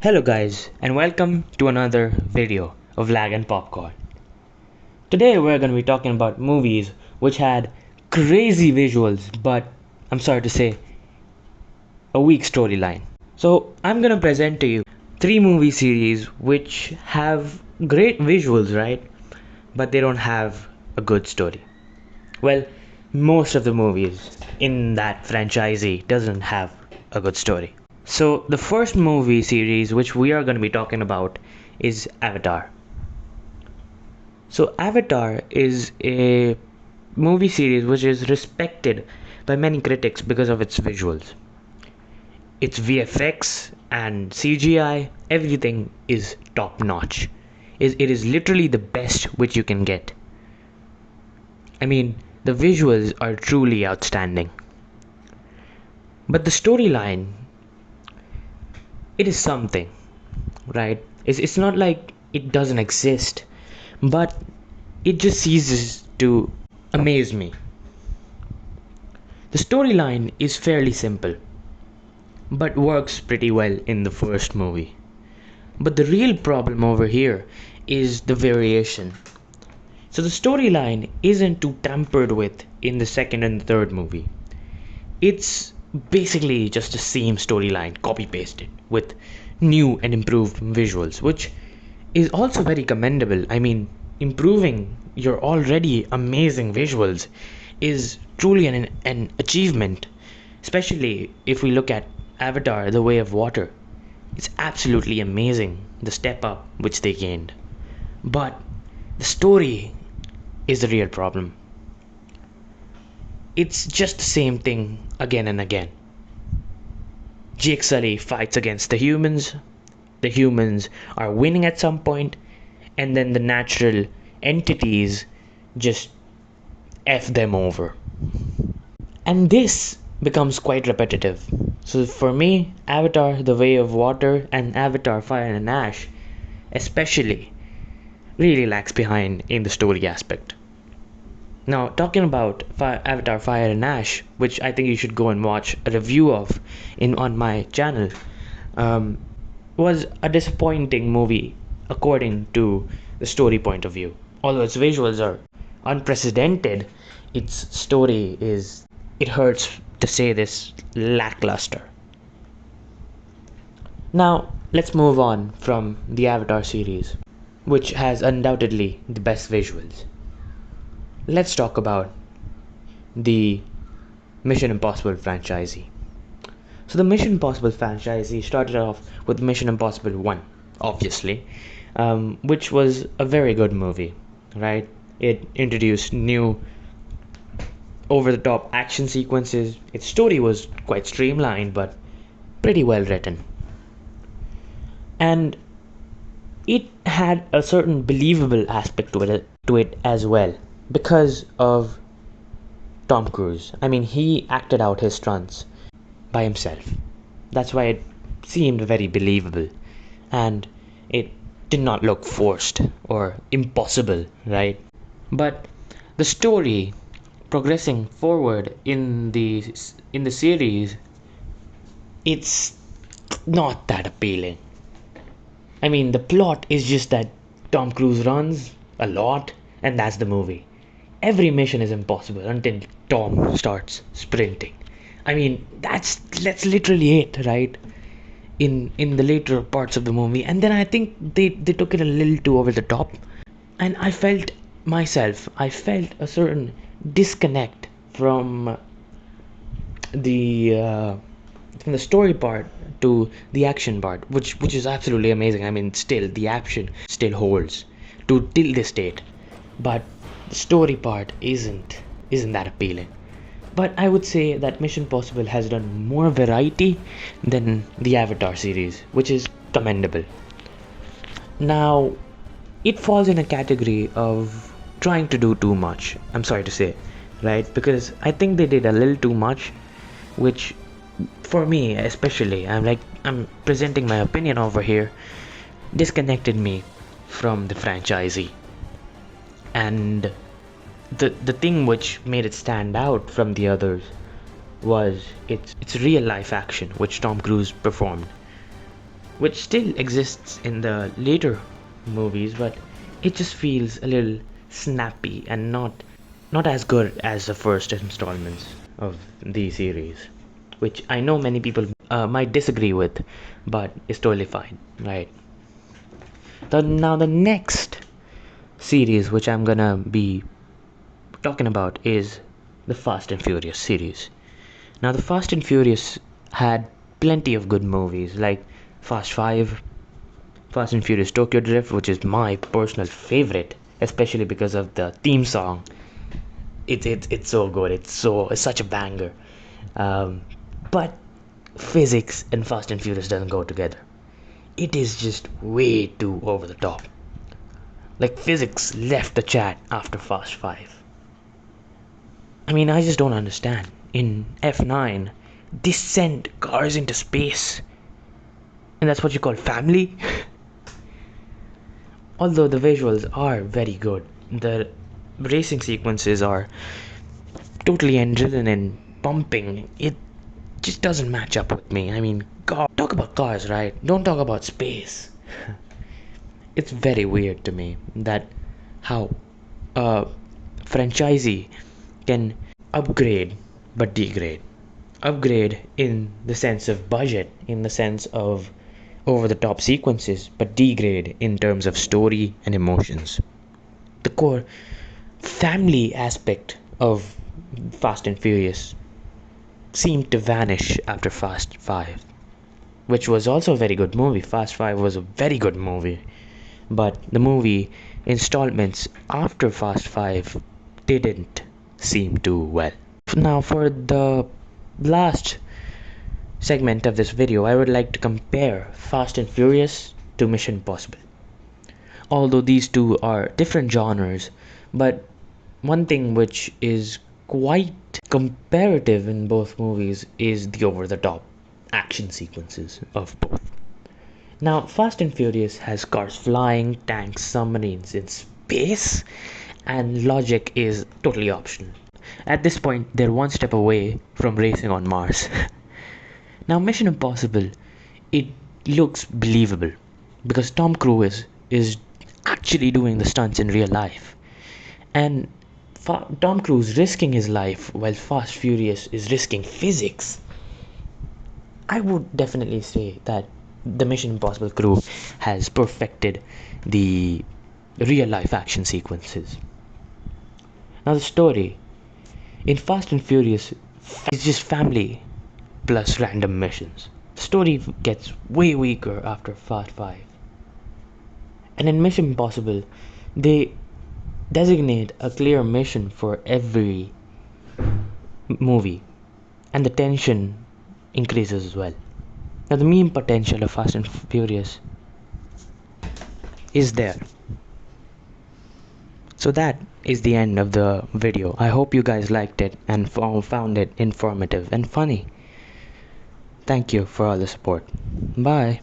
Hello guys, and welcome to another video of Lag and Popcorn. Today we're going to be talking about movies which had crazy visuals, but I'm sorry to say, a weak storyline. So I'm going to present to you three movie series which have great visuals, right? But they don't have a good story. Well, most of the movies in that franchisee doesn't have a good story. So the first movie series which we are going to be talking about is Avatar. So Avatar is a movie series which is respected by many critics because of its visuals. Its VFX and CGI, everything is top notch. It is literally the best which you can get. I mean, the visuals are truly outstanding. But the storyline, it is something, right? It's not like it doesn't exist, but it just ceases to amaze me. The storyline is fairly simple, but works pretty well in the first movie. But the real problem over here is the variation. So the storyline isn't too tampered with in the second and the third movie. It's basically just the same storyline copy pasted with new and improved visuals, which is also very commendable. I mean, improving your already amazing visuals is truly an achievement, especially if we look at Avatar The Way of Water. It's absolutely amazing the step up which they gained. But the story is the real problem. It's just the same thing again and again. Jake Sully fights against the humans are winning at some point, and then the natural entities just F them over. And this becomes quite repetitive. So for me, Avatar The Way of Water and Avatar Fire and Ash especially really lags behind in the story aspect. Now, talking about Avatar Fire and Ash, which I think you should go and watch a review of on my channel, was a disappointing movie according to the story point of view. Although its visuals are unprecedented, its story is, it hurts to say this, lackluster. Now, let's move on from the Avatar series, which has undoubtedly the best visuals. Let's talk about the Mission Impossible franchisee. So the Mission Impossible franchisee started off with Mission Impossible 1, obviously, which was a very good movie, right? It introduced new over-the-top action sequences. Its story was quite streamlined but pretty well written. And it had a certain believable aspect to it as well, because of Tom Cruise. I mean, he acted out his stunts by himself. That's why it seemed very believable, and it did not look forced or impossible, right? But the story progressing forward in the series, it's not that appealing. I mean, the plot is just that Tom Cruise runs a lot, and that's the movie. Every mission is impossible until Tom starts sprinting. I mean, that's literally it, right? In the later parts of the movie, and then I think they took it a little too over the top, and I felt a certain disconnect the uh, from the story part to the action part, which is absolutely amazing. I mean, still the action still holds to till this date, but the story part isn't that appealing. But I would say that Mission Possible has done more variety than the Avatar series, which is commendable. Now, it falls in a category of trying to do too much. I'm sorry to say, right? Because I think they did a little too much, which for me especially, I'm presenting my opinion over here, disconnected me from the franchisee. And the thing which made it stand out from the others was its real life action which Tom Cruise performed. which still exists in the later movies, but it just feels a little snappy and not as good as the first installments of the series, which I know many people might disagree with, but it's totally fine, right? Now the next series which I'm gonna be talking about is the Fast and Furious series. Now the Fast and Furious had plenty of good movies like Fast 5, Fast and Furious Tokyo Drift, which is my personal favorite, especially because of the theme song. It's so good. It's such a banger. Um, but physics and Fast and Furious doesn't go together. It is just way too over the top. Like physics left the chat after Fast 5. I mean, I just don't understand. In F9, they sent cars into space. And that's what you call family? Although the visuals are very good, the racing sequences are totally adrenaline pumping. It just doesn't match up with me. I mean, God, talk about cars, right? Don't talk about space. It's very weird to me that how a franchisee can upgrade but degrade. Upgrade in the sense of budget, in the sense of over the top sequences, but degrade in terms of story and emotions. The core family aspect of Fast and Furious seemed to vanish after Fast 5, which was also a very good movie. Fast 5 was a very good movie, but the movie installments after Fast 5 didn't seem too well. Now, for the last segment of this video, I would like to compare Fast and Furious to Mission Impossible. Although these two are different genres, but one thing which is quite comparative in both movies is the over the top action sequences of both. Now, Fast and Furious has cars flying, tanks, submarines in space, and logic is totally optional. At this point, they're one step away from racing on Mars. Now, Mission Impossible, it looks believable because Tom Cruise is actually doing the stunts in real life. And Tom Cruise risking his life while Fast Furious is risking physics. I would definitely say that the Mission Impossible crew has perfected the real life action sequences. Now, the story in Fast and Furious is just family plus random missions. The story gets way weaker after Fast 5. And in Mission Impossible, they designate a clear mission for every movie, and the tension increases as well. Now, the meme potential of Fast and Furious is there. So that is the end of the video. I hope you guys liked it and found it informative and funny. Thank you for all the support. Bye.